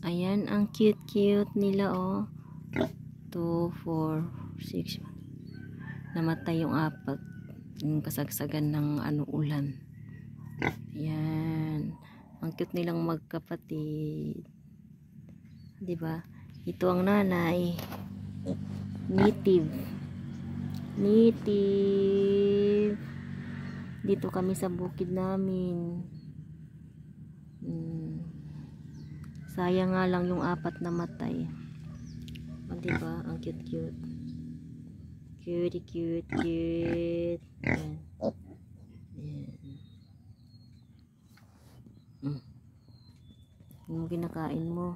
Ayan, ang cute-cute nila, oh. 2, 4, 6. Namatay yung 4. Yung kasagsagan ng ulan. Ayan. Ang cute nilang magkapatid. Diba? Ito ang nanay. Native. Dito kami sa bukid namin. Sayang nga lang yung 4 namatay. Diba? Ang cute-cute. Cute. Ayan. Yung kinakain mo.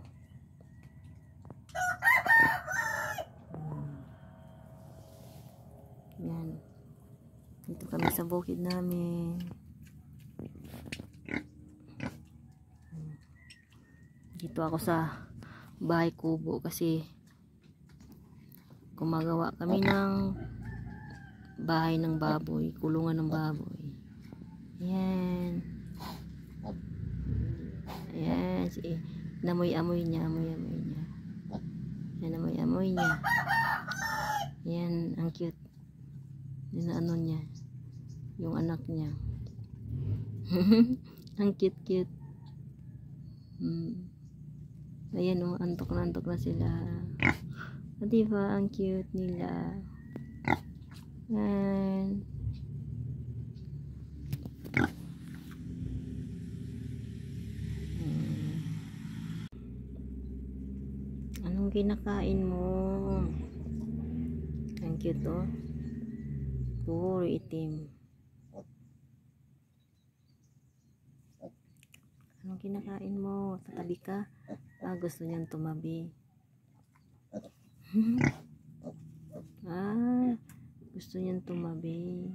Yan. Dito kami sa bukid namin. Dito ako sa bahay kubo kasi gumagawa kami ng bahay ng baboy, kulungan ng baboy. Ayan. Ayan. Namoy-amoy niya. Yan, amoy niya. Yan, ang cute. Yan niya. Yung anak niya. Ang cute. Ayan, oh, antok na sila. Diba, ang cute nila. Ayan. Anong kinakain mo? Ang cute, oh. Puro itim. Anong kinakain mo? Tatabi ka? Gusto niyang tumabi. Gusto niyang tumabi.